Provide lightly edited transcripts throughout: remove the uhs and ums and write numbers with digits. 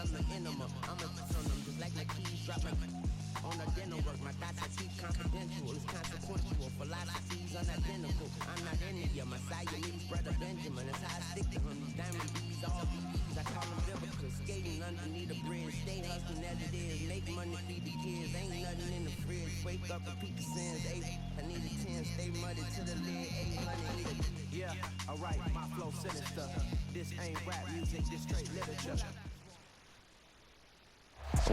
I'm the enema. I'm a on them just like my keys dropping on the dental work. My thoughts I keep confidential. It's consequential. Philosophies unidentical. I'm not India. My Siamese brother Benjamin. That's how I stick to him. These diamond bees, all BBs. I call them biblical. Skating underneath the bridge. Stay hustling as it is. Make money, feed the kids. Ain't nothing in the fridge. Wake up, repeat the sins. I need a 10. Stay muddy to the lid. 800. Yeah, alright. My flow sinister. This ain't rap music. This straight literature.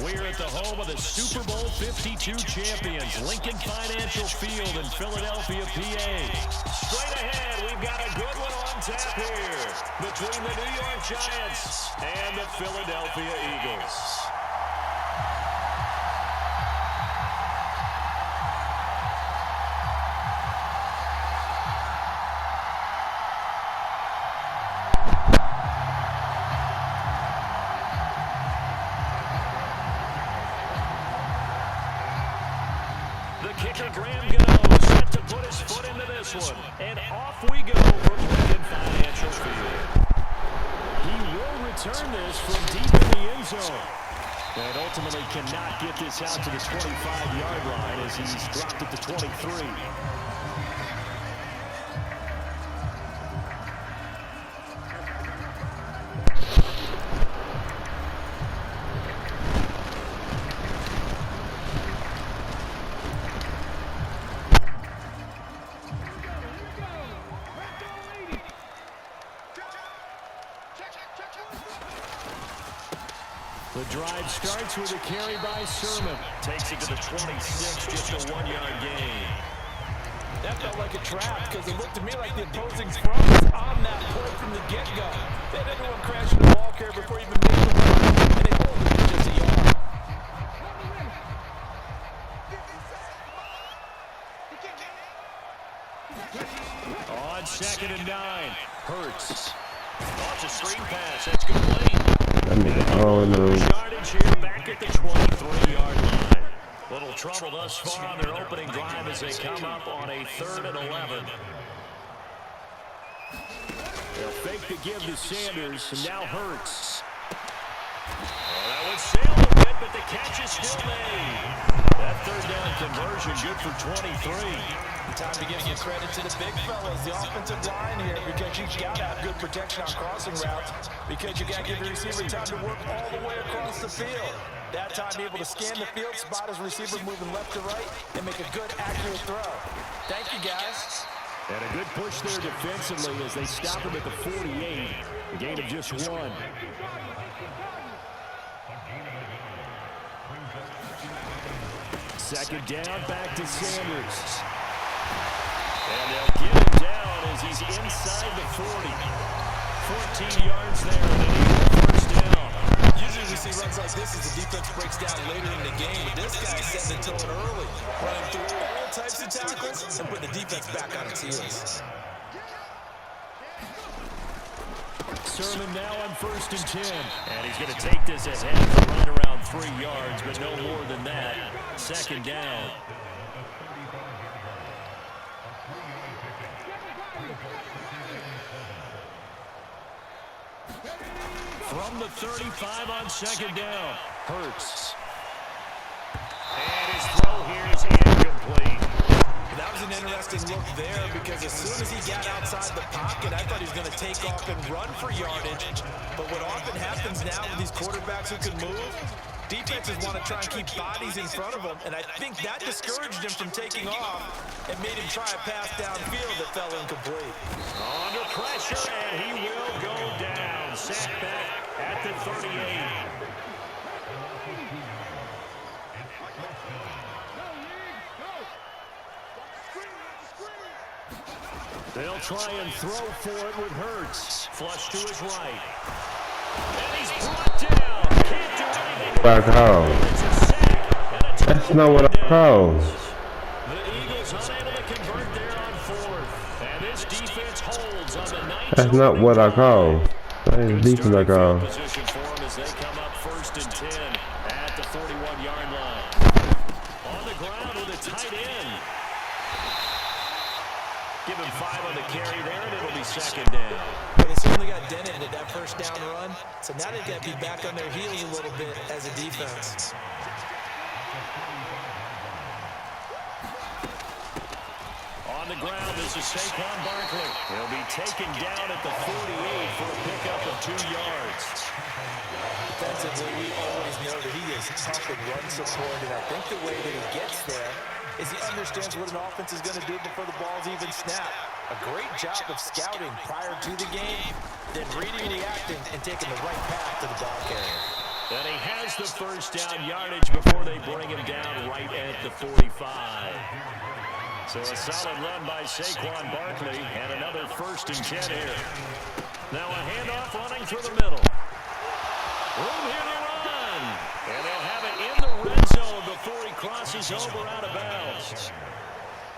We're at the home of the Super Bowl 52 champions, Lincoln Financial Field in Philadelphia, PA. Straight ahead, we've got a good one on tap here between the New York Giants and the Philadelphia Eagles. Kicker Graham Gano set to put his foot into this one. And off we go from Lincoln Financial Field. He will return this from deep in the end zone. And ultimately cannot get this out to the 25-yard line as he's dropped at the 23. The drive starts with a carry by Sermon. Takes it to the 26, just a 1-yard gain. That felt like a trap because it looked to me like the opposing front was on that play from the get-go. They had everyone crashing the ball carrier before even making the run, and they hold it for just a yard. On 2nd and 9, Hurts. Launch a screen pass. That's complete. Oh no. Yardage here back at the 23-yard line. Little trouble thus far on their opening drive as they come up on a 3rd and 11. They'll fake the give to Sanders, and now Hurts. Oh, that would sail a bit, but the catch is still made. That 3rd down conversion good for 23. Time to give you credit to the big fellas, the offensive line here, because you've got to have good protection on crossing routes, because you got to give your receiver time to work all the way across the field. That time, be able to scan the field, spot his receiver moving left to right, and make a good, accurate throw. Thank you, guys. And a good push there defensively as they stop him at the 48. A gain of just 1. Second down, back to Sanders. And they'll get him down as he's inside the 40. 14 yards there, and an Eagle first down. Usually we see runs like this as the defense breaks down later in the game, but this guy's setting the tone early, running through all types of tackles and putting the defense back on its heels. Sermon now on 1st and 10. And he's going to take this ahead for right around 3 yards, but no more than that. 2nd down. From the 35 on 2nd down, Hurts. And his throw here is incomplete. That was an interesting look there because as soon as he got outside the pocket, I thought he was going to take off and run for yardage. But what often happens now with these quarterbacks who can move, defenses want to try and keep bodies in front of them, and I think that discouraged him from taking off and made him try a pass downfield that fell incomplete. Under pressure, and he will go down. Sacked back at the 38. They'll try and throw for it with Hurts. Flush to his right. And he's brought down. Can't do anything. What I call. That's not what I call. The Eagles unable to convert there on 4th. And this defense holds on the 19. That's not what I call. That is defense I call. Position for them as they come up 1st and 10 at the 41-yard line. On the ground with a tight end. Give him 5 on the carry there, and it'll be 2nd down. They certainly got dented at that first down run, so now they've got to be back on their heels a little bit as a defense. On the ground, this is Saquon Barkley. He'll be taken down at the 48 for a pickup of 2 yards. Defensively, we always know that he is tough in run support, and I think the way that he gets there is he understands what an offense is going to do before the ball's even snapped. A great job of scouting prior to the game, then reading, reacting, and taking the right path to the ball carrier. And he has the first down yardage before they bring him down right at the 45. So a solid run by Saquon Barkley and another 1st and 10 here. Now a handoff running through the middle. Room here to run. And they'll have it in the red zone before he crosses over out of bounds.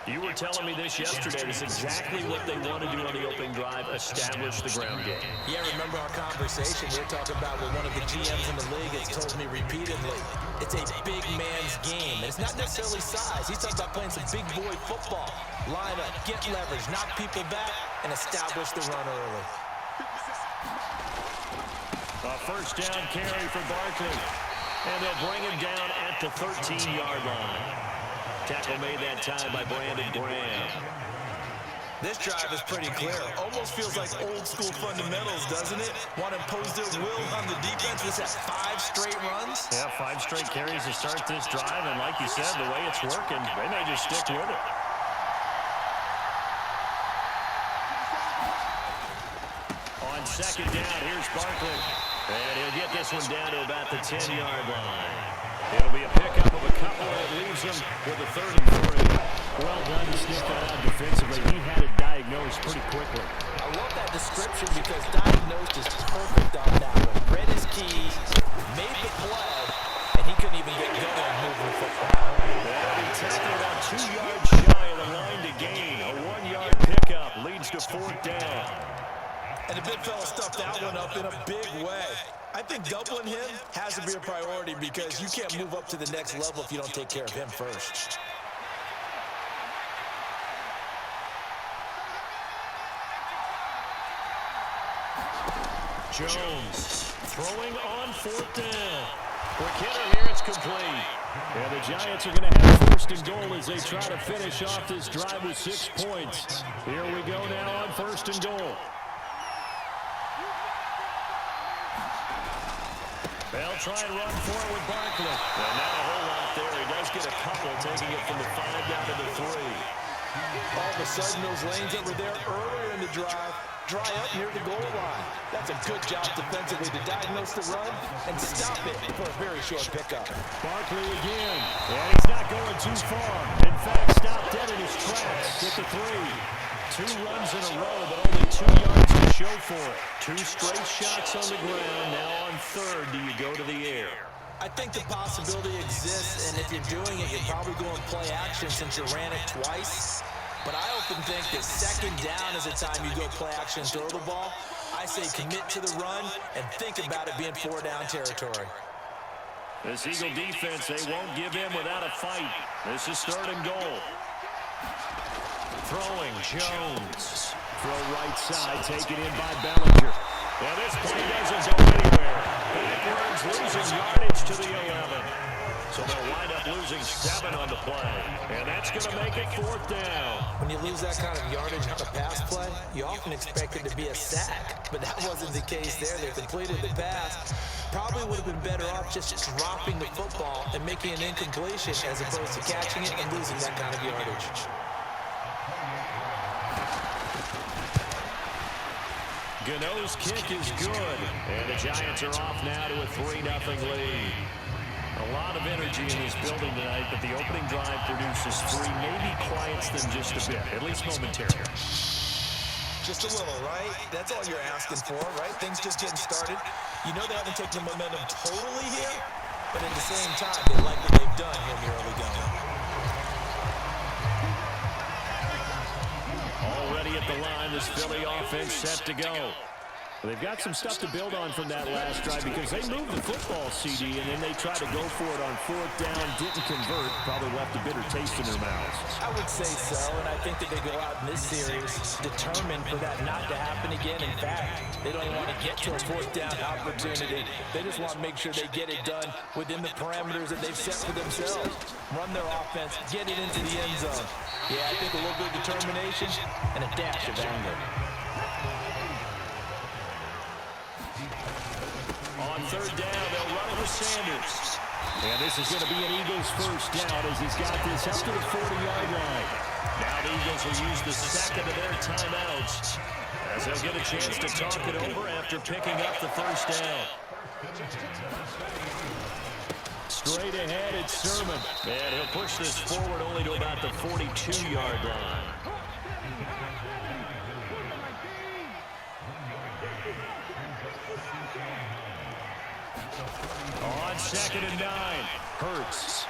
You were telling me this yesterday. This is exactly what they want to do on the opening drive, establish the ground game. Yeah, remember our conversation we were talking about what one of the GMs in the league has told me repeatedly. It's a big man's game. And it's not necessarily size. He's talking about playing some big boy football. Line up, get leverage, knock people back, and establish the run early. A first down carry for Barkley. And they'll bring him down at the 13-yard line. Tackle made that time by Brandon Graham. This drive is pretty clear. Almost feels like old school fundamentals, doesn't it? Want to impose their will on the defense. Was that 5 straight runs? Yeah, 5 straight carries to start this drive. And like you said, the way it's working, they may just stick with it. On second down, here's Barkley. And he'll get this one down to about the 10-yard line. It'll be a pickup of a couple that leaves him with a 3rd and 3. Well done to sniff that out defensively. He had it diagnosed pretty quickly. I love that description because diagnosed is perfect on that one. Read his keys, made the play, and he couldn't even get going moving the football. That'll be tackled about 2 yards shy of the line to gain. A 1-yard pickup leads to 4th down. And the big fella stuffed that one up in a big way. I think doubling him has to be a priority because you can't move up to the next level if you don't take care of him first. Jones throwing on 4th down. Quick hitter here, it's complete. And the Giants are going to have 1st and goal as they try to finish off this drive with 6 points. Here we go now on 1st and goal. They'll try and run for it with Barkley. Well, not a whole lot there. He does get a couple, taking it from the 5 down to the 3. All of a sudden, those lanes that were there earlier in the drive dry up near the goal line. That's a good job defensively to diagnose the run and stop it for a very short pickup. Barkley again. And he's not going too far. In fact, stopped dead in his tracks at the 3. 2 runs in a row, but only 2 yards to show for it. 2 straight shots on the ground. Now on 3rd, do you go to the air? I think the possibility exists, and if you're doing it, you're probably going play action since you ran it twice. But I often think that 2nd down is the time you go play action and throw the ball. I say commit to the run and think about it being 4-down territory. This Eagle defense, they won't give in without a fight. This is 3rd and goal. Throwing, Jones. Throw right side, taken in by Bellinger. Well, this play doesn't go anywhere. Backwards, losing yardage to the 11. So they'll wind up losing 7 on the play. And that's going to make it 4th down. When you lose that kind of yardage on a pass play, you often expect it to be a sack. But that wasn't the case there. They completed the pass. Probably would have been better off just dropping the football and making an incompletion as opposed to catching it and losing that kind of yardage. Gano's kick is good. And the Giants are off now to a 3-0 lead. A lot of energy in this building tonight, but the opening drive produces 3, maybe quiets them just a bit, at least momentarily. Just a little, right? That's all you're asking for, right? Things just getting started. You know they haven't taken the momentum totally here, but at the same time, they like what they've done here in the early going. Already at the line, this Philly offense set to go. They've got some stuff to build on from that last drive because they moved the football, CD, and then they tried to go for it on 4th down, didn't convert, probably left a bitter taste in their mouths. I would say so, and I think that they go out in this series determined for that not to happen again. In fact, they don't even want to get to a 4th down opportunity. They just want to make sure they get it done within the parameters that they've set for themselves. Run their offense, get it into the end zone. Yeah, I think a little bit of determination and a dash of anger. On 3rd down, they'll run it with Sanders. And this is going to be an Eagles first down as he's got this up to the 40-yard line. Now the Eagles will use the second of their timeouts as they'll get a chance to talk it over after picking up the first down. Straight ahead, it's Sermon. And he'll push this forward only to about the 42-yard line. On 2nd and 9, Hurts.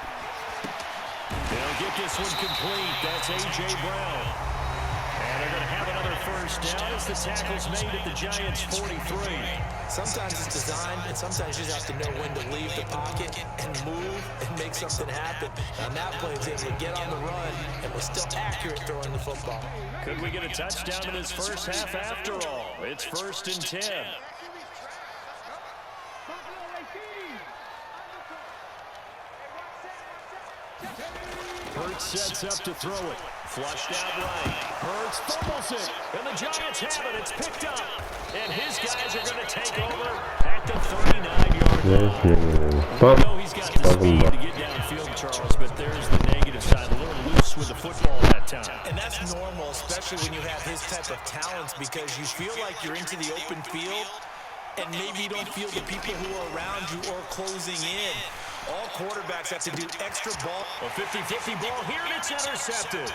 They'll get this one complete. That's A.J. Brown. And they're going to have another first down as the tackle's made at the Giants' 43. Sometimes it's designed, and sometimes you just have to know when to leave the pocket and move and make something happen. And that play is able to get on the run and was still accurate throwing the football. Could we get a touchdown in this first half after all? It's 1st and 10. Hurts sets up to throw it. Flushed out right. Hurts fumbles it. And the Giants have it. It's picked up. And his guys are going to take over at the 39-yard line. I know he's got the speed to get downfield, Charles, but there's the negative side. A little loose with the football that time. And that's normal, especially when you have his type of talents, because you feel like you're into the open field and maybe you don't feel the people who are around you or closing in. All quarterbacks have to do extra ball. A 50-50 ball here, and it's intercepted.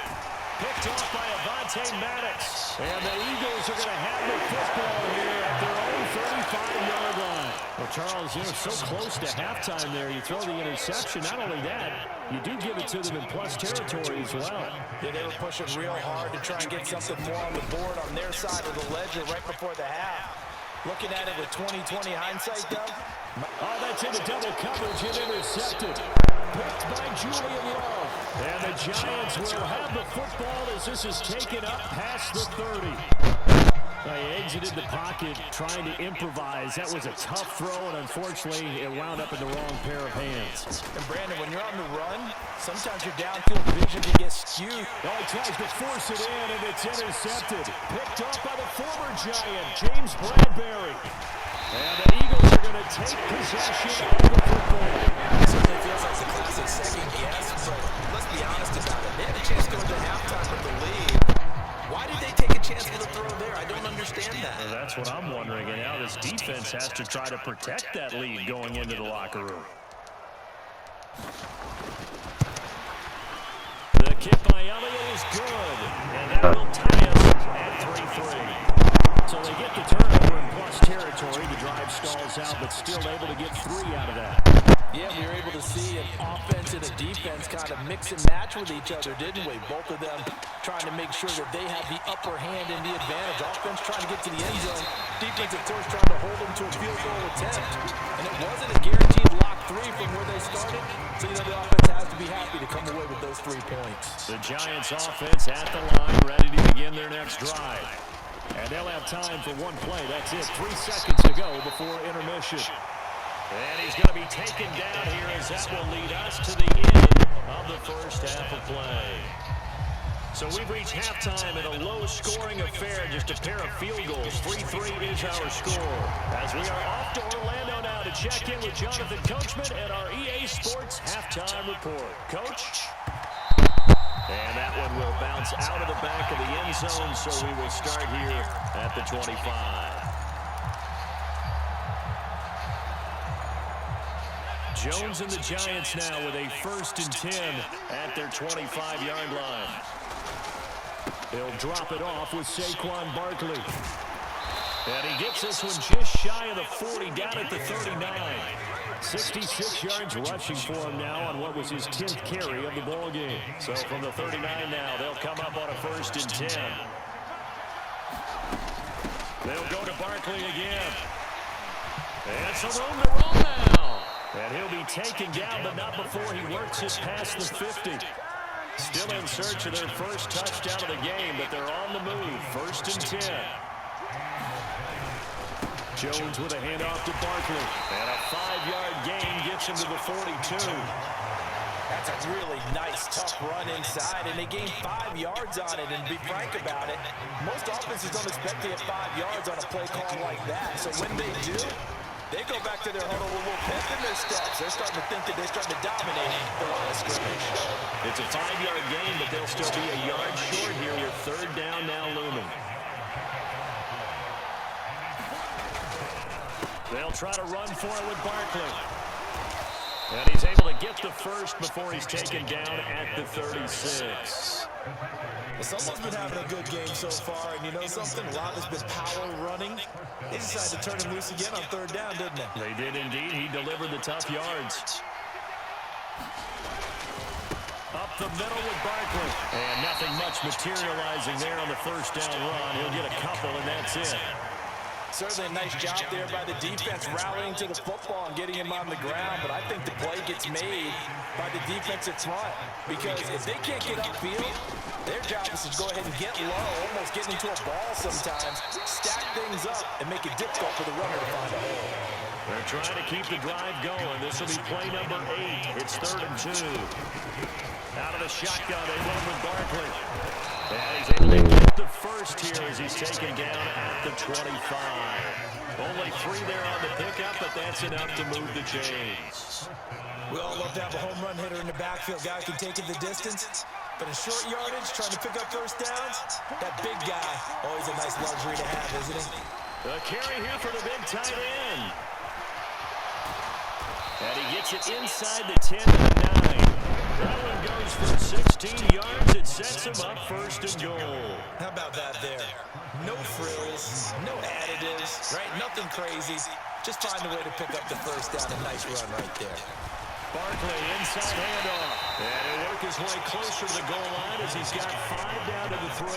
Picked off by Avonte Maddox. And the Eagles are going to have the football here at their own 35-yard line. Well, Charles, so close to halftime there. You throw the interception. Not only that, you do give it to them in plus territory as well. Yeah, they were pushing real hard to try and get something more on the board on their side of the ledger right before the half. Looking at it with 20/20 hindsight, though. Oh, that's into double coverage and intercepted. Picked by Julian Love. And the Giants will have the football as this is taken up past the 30. They exited the pocket trying to improvise. That was a tough throw, and unfortunately, it wound up in the wrong pair of hands. And Brandon, when you're on the run, sometimes your downfield vision can get skewed. Oh, he tries to force it in, and it's intercepted. Picked up by the former Giant, James Bradbury. And the Eagles are going to take possession of the football. It certainly feels like a classic second guess, but let's be honest about it. They had a chance to go into halftime with the lead. Why did they take a chance for the throw there? I don't understand that. Well, that's what I'm wondering, and now this defense has to try to protect that lead going into the locker room. The kick by Elliott is good, and that will tie us at 3-3. So they get the turnover in plus territory. The drive stalls out, but still able to get 3 out of that. Yeah, we were able to see an offense and a defense kind of mix and match with each other, didn't we? Both of them trying to make sure that they have the upper hand and the advantage. Offense trying to get to the end zone. Defense, of course, trying to hold them to a field goal attempt. And it wasn't a guaranteed lock 3 from where they started. So, the offense has to be happy to come away with those 3 points. The Giants offense at the line, ready to begin their next drive. And they'll have time for one play. That's it. 3 seconds to go before intermission. And he's going to be taken down here as that will lead us to the end of the first half of play. So we've reached halftime in a low-scoring affair, just a pair of field goals. 3-3 is our score. As we are off to Orlando now to check in with Jonathan Coachman at our EA Sports Halftime Report. Coach? And that one will bounce out of the back of the end zone, so we will start here at the 25. Jones and the Giants now with a 1st and 10 at their 25-yard line. They'll drop it off with Saquon Barkley. And he gets this one just shy of the 40, down at the 39. 66 yards rushing for him now on what was his 10th carry of the ball game. So from the 39 now, they'll come up on a 1st and 10. They'll go to Barkley again. And some room to roll now. And he'll be taken down, but not before he works it past the 50. Still in search of their first touchdown of the game, but they're on the move. 1st and 10. Jones with a handoff to Barkley. And a 5-yard gain gets him to the 42. That's a really nice, tough run inside, and they gained 5 yards on it. And to be frank about it, most offenses don't expect to get 5 yards on a play call like that. So when they do, they go back to their huddle with a little pep in their steps. They're starting to think that they're starting to dominate the line of scrimmage. It's a 5-yard gain, but they'll still be a yard short here with 3rd down now looming. They'll try to run for it with Barkley. And he's able to get the first before he's taken down at the 36. Well, someone's been having a good game so far, and you know something? A lot has been power running. They decided to turn him loose again on 3rd down, didn't they? They did indeed. He delivered the tough yards. Up the middle with Barkley. And nothing much materializing there on the 1st down run. He'll get a couple, and that's it. Certainly a nice job there by the defense rallying to the football and getting him on the ground, but I think the play gets made by the defensive front because if they can't get upfield, their job is to go ahead and get low, almost get into a ball sometimes, stack things up, and make it difficult for the runner to find a hole. They're trying to keep the drive going. This will be play number 8. It's 3rd and 2. Out of the shotgun, they run with Barkley. And he's able to get the first here as he's taken down at the 25. Only 3 there on the pickup, but that's enough to move the chains. We all love to have a home run hitter in the backfield. Guy can take it the distance. But in short yardage, trying to pick up 1st downs, that big guy, always a nice luxury to have, isn't it? A carry here for the big tight end. And he gets it inside the 10 to the 9. That one goes for 16 yards. It sets him up 1st and goal. How about that there? No frills, no additives, right? Nothing crazy. Just find a way to pick up the 1st down. A nice run right there. Barkley inside handoff. And he'll work his way closer to the goal line as he's got 5 down to the 3.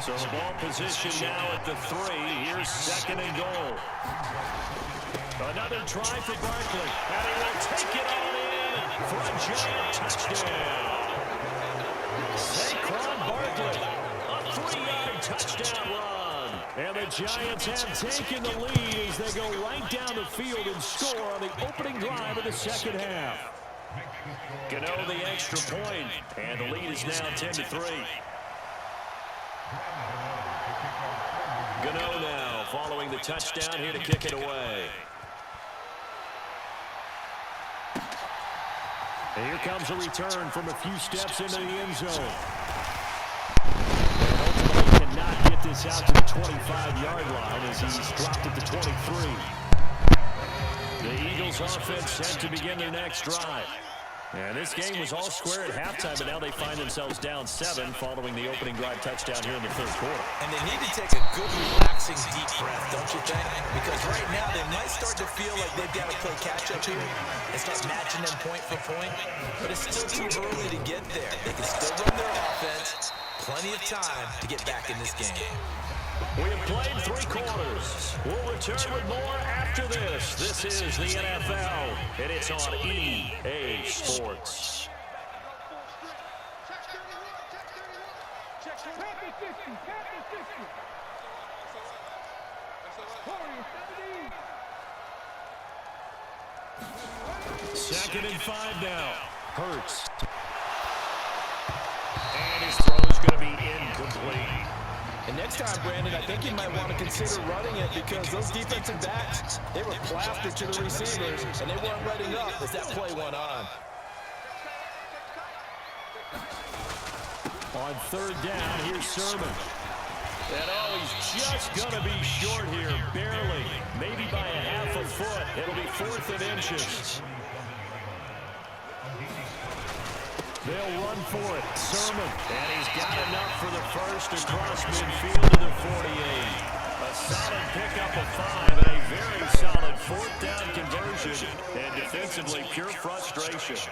So the ball position now at the 3. Here's 2nd and goal. Another try for Barkley. And he will take it on in for a giant touchdown. Saquon Barkley, a 3-yard touchdown run. And the Giants have taken the lead as they go right down the field and score on the opening drive of the 2nd half. Gano the extra point, and the lead is now 10-3. Gano now following the touchdown here to kick it away. And here comes a return from a few steps into the end zone. And ultimately cannot get this out to the 25-yard line as he's dropped at the 23. The Eagles offense set to begin their next drive. And this game was all square at halftime, but now they find themselves down 7 following the opening drive touchdown here in the 3rd quarter. And they need to take a good, relaxing, deep breath, don't you think? Because right now they might start to feel like they've got to play catch-up here and start matching them point for point. But it's still too early to get there. They can still run their offense. Plenty of time to get back in this game. We have played 3 quarters. We'll return with more after this. This is the NFL, and it's on EA Sports. Second and 5 now. Hurts. And his throw is going to be incomplete. And next time, Brandon, I think you might want to consider running it because those defensive backs, they were plastered to the receivers, and they weren't letting up as that play went on. On 3rd down, here's Sermon. And oh, he's just going to be short here, barely. Maybe by a half a foot. It'll be 4th and inches. They'll run for it. Sermon. And he's got enough for the first across midfield to the 48. A solid pickup of 5 and a very solid 4th down conversion. And defensively, pure frustration.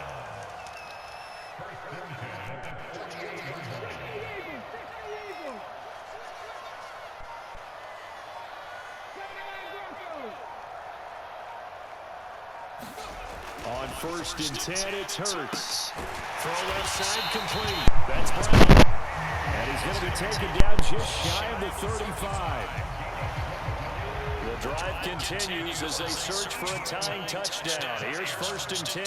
first and 10. It's Hurts. Throw left side complete. That's Brown. And he's going to be taken down just shy of the 35. The drive continues as they search for a tying touchdown. Here's first and 10.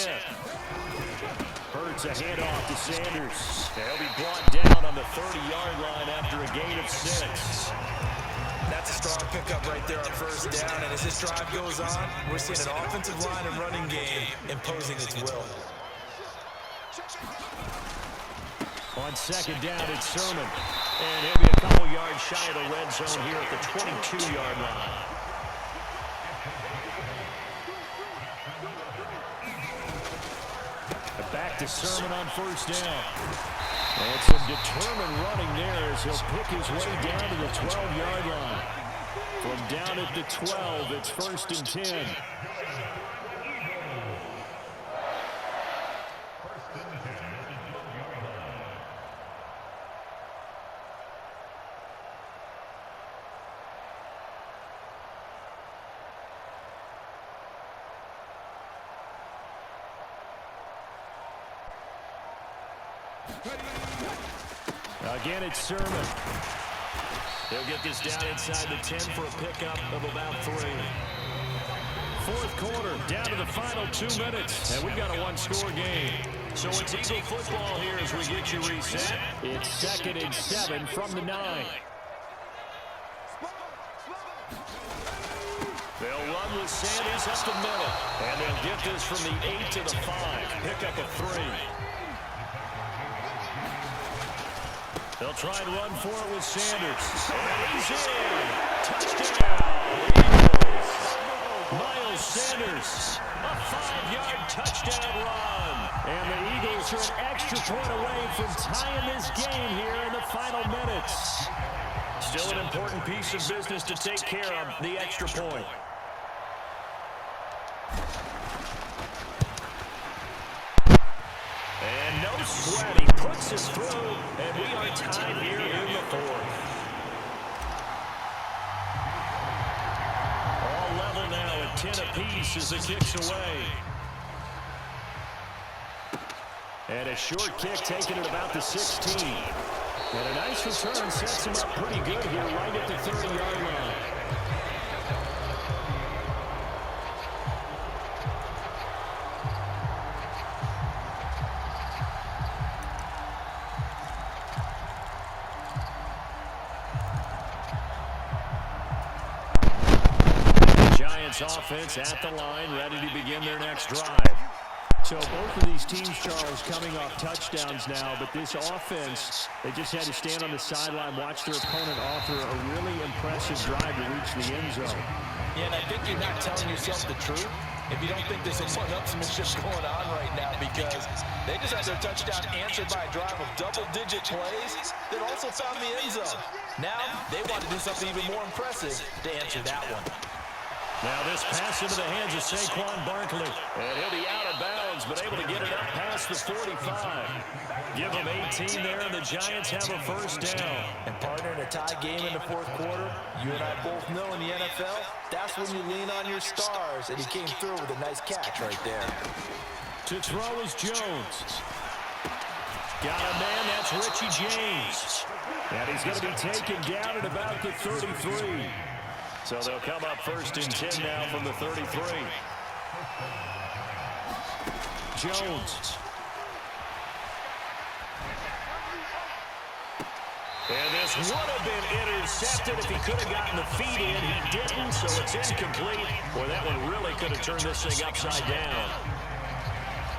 Hurts a handoff to Sanders. They'll be brought down on the 30-yard line after a gain of 6. That's a strong pickup right there on first down. And as this drive goes on, we're seeing an offensive line and running game imposing its will. On second down, it's Sermon. And he'll be a couple yards shy of the red zone here at the 22-yard line. Back to Sermon on first down. And some determined running there as he'll pick his way down to the 12-yard line. From down at the 12, it's first and 10. Again, it's Sermon. They'll get this down inside the 10 for a pickup of about 3. Fourth quarter, down to the final 2 minutes, and we've got a one-score game. So it's Eagle football here as we get you reset. It's second and 7 from the 9. They'll run with Sanders up the middle, and they'll get this from the 8 to the 5. Pickup of 3. They'll try and run for it with Sanders. And he's in. Touchdown, Eagles. Miles Sanders, a 5-yard touchdown run. And the Eagles are an extra point away from tying this game here in the final minutes. Still an important piece of business to take care of, the extra point. And no sweat, he puts us through, and we are tied here in the 4th. All level now at 10 apiece as it kicks away. And a short kick taken at about the 16. And a nice return sets him up pretty good here right at the 30-yard line. Offense at the line, ready to begin their next drive. So both of these teams, Charles, coming off touchdowns now, but this offense, they just had to stand on the sideline, watch their opponent offer a really impressive drive to reach the end zone. Yeah, and I think you're not telling yourself the truth if you don't think there's some one-upsmanship going on right now, because they just had their touchdown answered by a drive of double-digit plays that also found the end zone. Now they want to do something even more impressive to answer that one. Now this pass into the hands of Saquon Barkley. And he'll be out of bounds, but able to get it up past the 45. Give them 18 there, and the Giants have a first down. And partner, in a tie game in the 4th quarter, you and I both know in the NFL, that's when you lean on your stars. And he came through with a nice catch right there. To throw is Jones. Got a man, that's Richie James. And he's going to be taken down at about the 33. So they'll come up first and 10 now from the 33. Jones. And this would have been intercepted if he could have gotten the feet in. He didn't, so it's incomplete. Boy, that one really could have turned this thing upside down.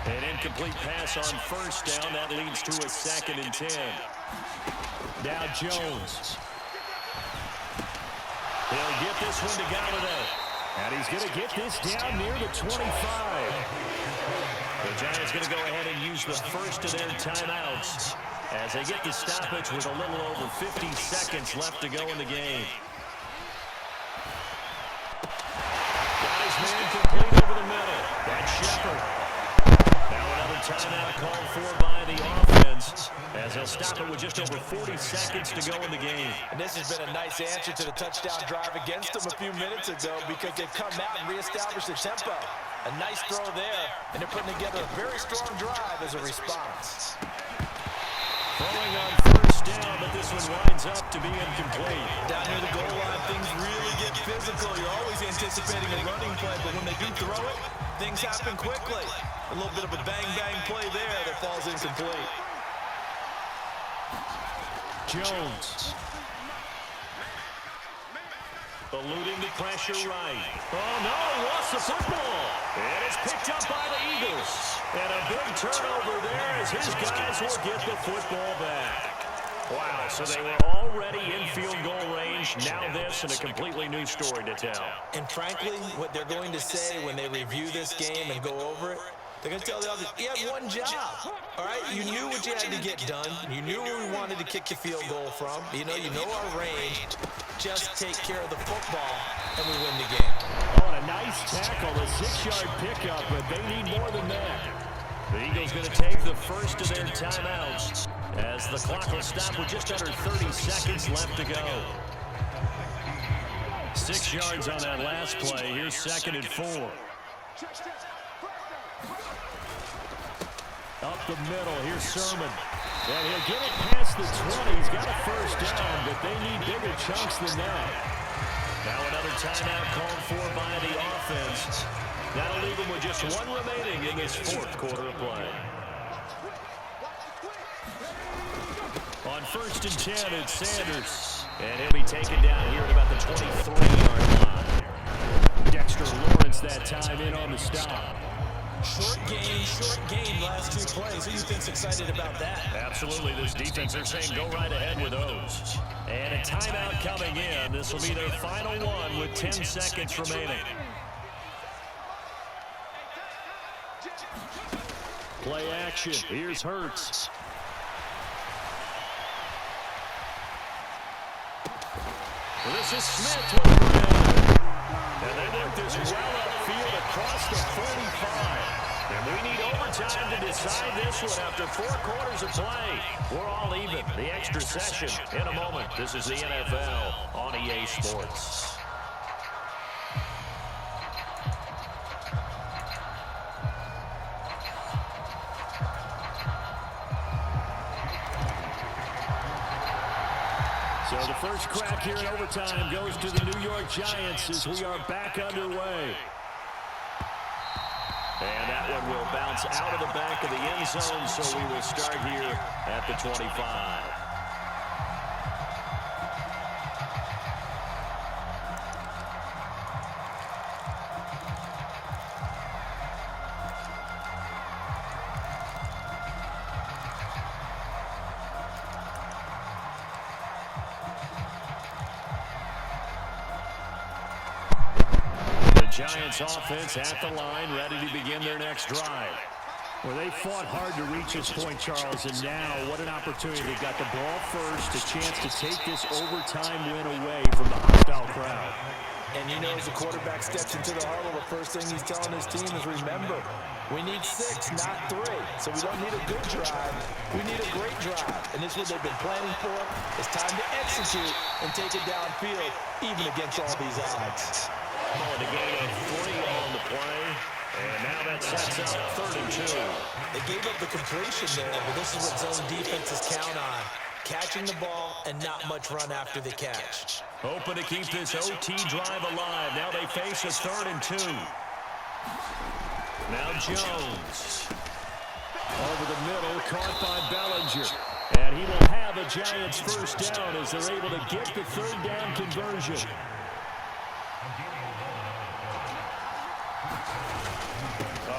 An incomplete pass on first down. That leads to a second and 10. Now Jones. He'll get this one to Galladay. And he's going to get this down near the 25. The Giants going to go ahead and use the first of their timeouts as they get the stoppage with a little over 50 seconds left to go in the game. Got his man complete over the middle. That's Shepard. Now another timeout called for by the offense as they'll stop it with just over 40 seconds to go in the game. And this has been a nice answer to the touchdown drive against them a few minutes ago, because they've come out and reestablished the tempo. A nice throw there, and they're putting together a very strong drive as a response. Throwing on first down, but this one winds up to be incomplete. Down near the goal line, things really get physical. You're always anticipating a running play, but when they do throw it, things happen quickly. A little bit of a bang-bang play there that falls incomplete. Jones. Eluding the pressure right. Oh, no, lost the football. And it's picked up by the Eagles. And a big turnover there as his guys will get the football back. Wow, so they were already in field goal range. Now this and a completely new story to tell. And frankly, what they're going to say when they review this game and go over it, they're going to tell the others, you had one job, all right? You knew what you had to get done. You knew where we wanted to kick the field goal from. You know our range. Just take care of the football, and we win the game. Oh, and a nice tackle, a 6-yard pickup, but they need more than that. The Eagles going to take the first of their timeouts as the clock will stop with just under 30 seconds left to go. 6 yards on that last play. Here's 2nd and 4. Up the middle, here's Sermon. And he'll get it past the 20. He's got a first down, but they need bigger chunks than that. Now another timeout called for by the offense. That'll leave them with just one remaining in this 4th quarter of play. On 1st and 10, it's Sanders. And he'll be taken down here at about the 23-yard line. Dexter Lawrence that time in on the stop. Short game, last 2 plays. Who do you think's excited about that? Absolutely. This defense, they're saying go right ahead with those. And a timeout coming in. This will be their final one with 10 seconds remaining. Play action. Here's Hurts. This is Smith with the down. And they work this well upfield across the 45. And we need overtime to decide this one after 4 quarters of play. We're all even. The extra session in a moment. This is the NFL on EA Sports. So the first crack here in overtime goes to the New York Giants as we are back underway. And that one will bounce out of the back of the end zone, so we will start here at the 25. Giants offense at the line, ready to begin their next drive. Well, they fought hard to reach this point, Charles, and now what an opportunity. They got the ball first, a chance to take this overtime win away from the hostile crowd. And you know, as the quarterback steps into the huddle, the first thing he's telling his team is, remember, we need 6, not 3. So we don't need a good drive. We need a great drive. And this is what they've been planning for. It's time to execute and take it downfield, even against all these odds. Oh, the gain of 3 on the play. And now that sets up 3rd and 2. They gave up the completion there, but this is what zone defenses count on. Catching the ball and not much run after the catch. Hoping to keep this OT drive alive. Now they face a 3rd and 2. Now Jones. Over the middle, caught by Bellinger. And he will have a Giants first down as they're able to get the 3rd down conversion.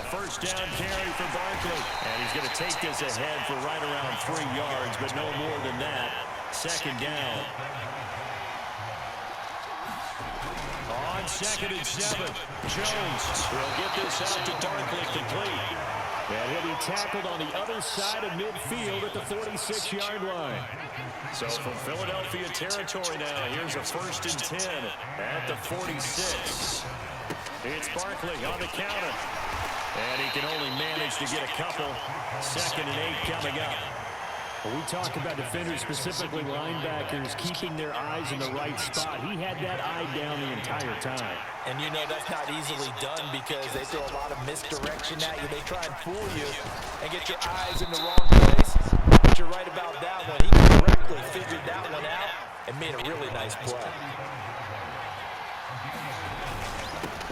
First down carry for Barkley. And he's going to take this ahead for right around 3 yards, but no more than that. 2nd down. On 2nd and 7, Jones will get this out to Barkley complete. And he'll be tackled on the other side of midfield at the 46-yard line. So from Philadelphia territory now, here's a 1st and 10 at the 46. It's Barkley on the counter. And he can only manage to get a couple. 2nd and 8 coming up. When we talk about defenders, specifically linebackers, keeping their eyes in the right spot, he had that eye down the entire time. And you know that's not easily done because they throw a lot of misdirection at you. They try and fool you and get your eyes in the wrong place. But you're right about that one. He correctly figured that one out and made a really nice play.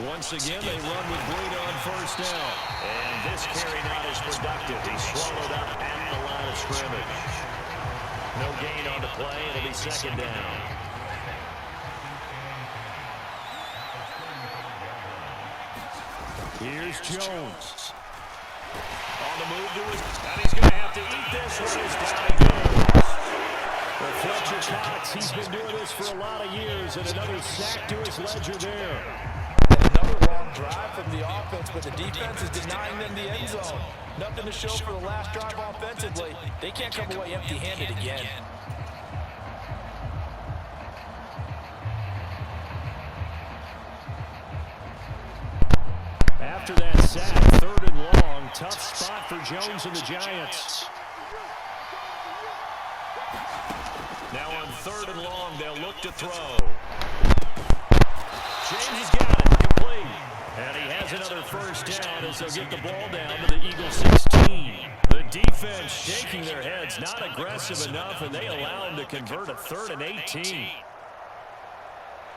Once again, they run with Breida on first down. And this carry not as productive. He's swallowed up at the line of scrimmage. No gain on the play. It'll be second down. Here's Jones. On the move to his... And he's going to have to eat this one as down he goes. For Fletcher Cox, he's been doing this for a lot of years, and another sack to his ledger there. Another long drive from the offense, but the defense is denying them the end zone. Nothing to show for the last drive offensively. They can't come away empty-handed again. After that sack, third and long, tough spot for Jones and the Giants. Now on third and long, they'll look to throw. James has got it, complete. And he has another first down as they'll get the ball down to the Eagles 16. The defense shaking their heads, not aggressive enough, and they allow him to convert a 3rd and 18.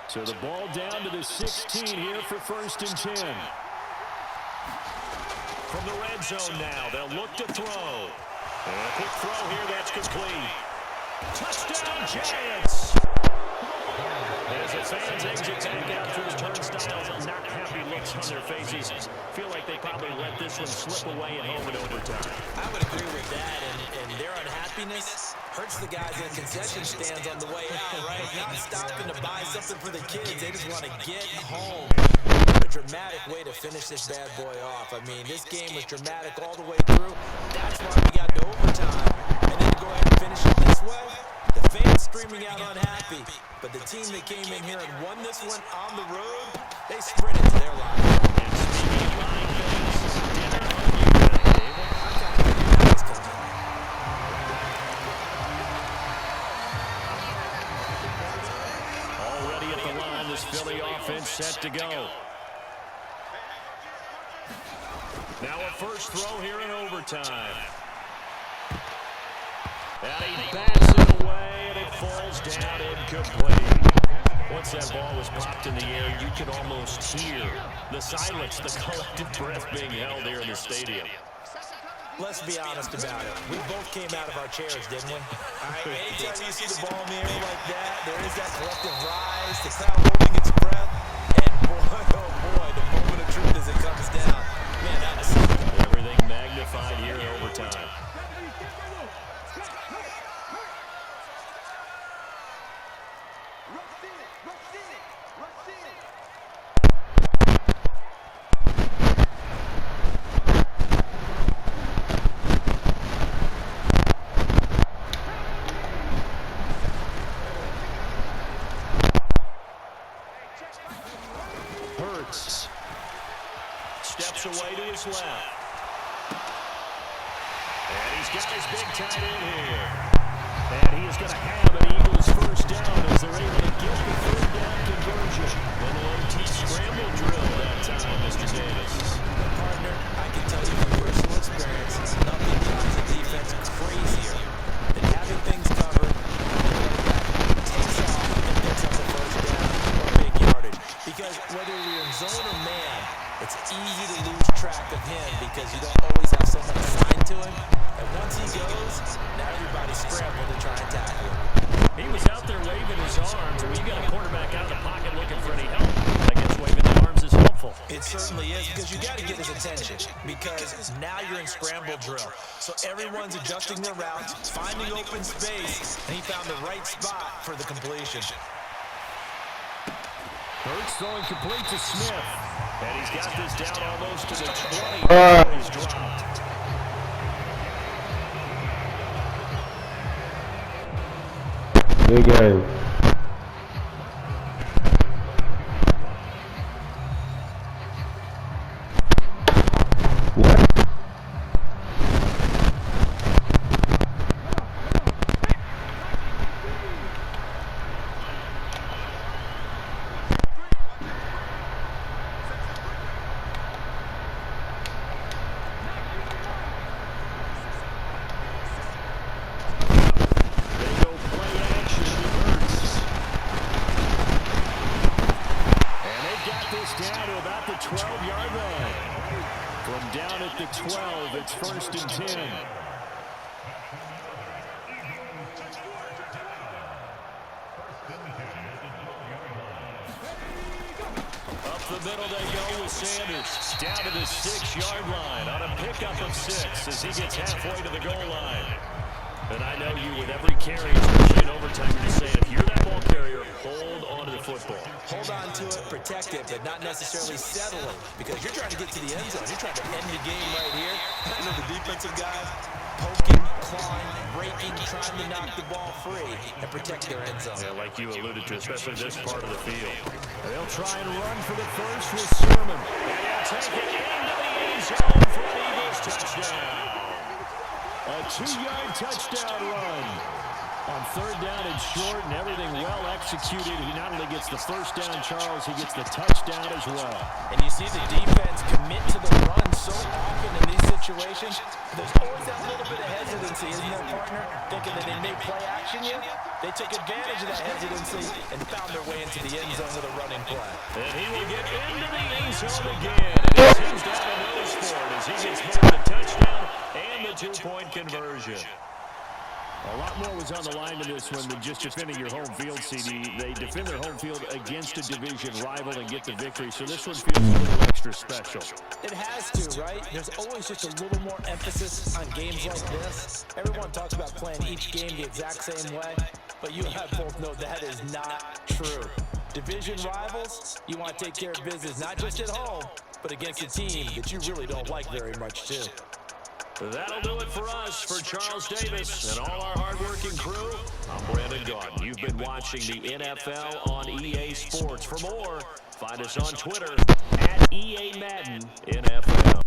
So the ball down to the 16 here for 1st and 10. From the red zone now, they'll look to throw. And a quick throw here, that's complete. Touchdown, Giants! As the fans exit back out through the turnstiles, not happy looks on their faces. Feel like they probably let this one slip away at home in overtime. I would agree with that, and their unhappiness hurts the guys in the concession stands on the way out, right? Not stopping to buy something for the kids. They just want to get home. What a dramatic way to finish this bad boy off. I mean, this game was dramatic all the way through. That's why we got to overtime. And then to go ahead and finish it this way, the fans screaming out unhappy. But the team that came in here and won this one on the road, they sprinted to their line. And speaking of line things, dinner on you, David. Already at the line, this Philly offense set to go. Now a first throw here in overtime. And he bats it away, and it falls down incomplete. Once that ball was popped in the air, you could almost hear the silence, the collective breath being held here in the stadium. Let's be honest about it. We both came out of our chairs, didn't we? Anytime you see the ball in the air like that, there is that collective rise, the crowd holding its breath, and boy, oh boy, the moment of truth as it comes down. Man, that was something. Everything magnified here in overtime. Hurts. Steps away to his left. And he's got his big tight end here. And he is going to have an Eagles first down as they're able to get the third down conversion. Little OT scramble drill that time, Mr. Davis. Partner, I can tell you from personal experience, nothing drives the defense crazier than having things covered, takes off and picks up the first down or big yardage. Because whether you're in zone or man, it's easy to lose track of him because you don't always have someone assigned to him. And once he goes, now everybody's scrambling to try and tackle him. He was out there waving his arms, and when you got a quarterback out of the pocket looking for any help, I guess waving the arms is helpful. It certainly is, because you got to get his attention, because now you're in scramble drill. So everyone's adjusting their routes, finding open space, and he found the right spot for the completion. Hurts throwing complete to Smith. And he's got this down almost to the 20. He's dropped. Good game. What? this down to about the 12-yard line. From down at the 12, it's 1st and 10. Up the middle they go with Sanders. Down to the 6-yard line on a pickup of 6 as he gets halfway to the goal line. And I know you, with every carry, especially in overtime, you're just saying, if you're that ball carrier, hold on to the football. Hold on to it, protect it, but not necessarily settle it, because you're trying to get to the end zone. You're trying to end the game right here. I know the defensive guys poking, clawing, breaking, trying to knock the ball free and protect their end zone. Yeah, like you alluded to, especially this part of the field. And they'll try and run for the first with Sermon. And they'll take it into the end zone for an Eagles touchdown. A 2-yard touchdown run on 3rd down and short, and everything well executed. He not only gets the first down, Charles, he gets the touchdown as well. And you see the defense commit to the run so often in these situations. There's always that little bit of hesitancy, isn't there, partner? Thinking that they may play action you. They took advantage of that hesitancy and found their way into the end zone with a running play. And he will get into the end zone again. And it seems to have a nose for it as he gets both the touchdown and the 2-point conversion. A lot more was on the line to this one than just defending your home field, CD. They defend their home field against a division rival and get the victory, so this one feels a little extra special. It has to, right? There's always just a little more emphasis on games like this. Everyone talks about playing each game the exact same way, but you and I both know that is not true. Division rivals, you want to take care of business, not just at home, but against a team that you really don't like very much, too. That'll do it for us. For Charles Davis and all our hardworking crew, I'm Brandon Gaudin. You've been watching the NFL on EA Sports. For more, find us on Twitter @EA Madden.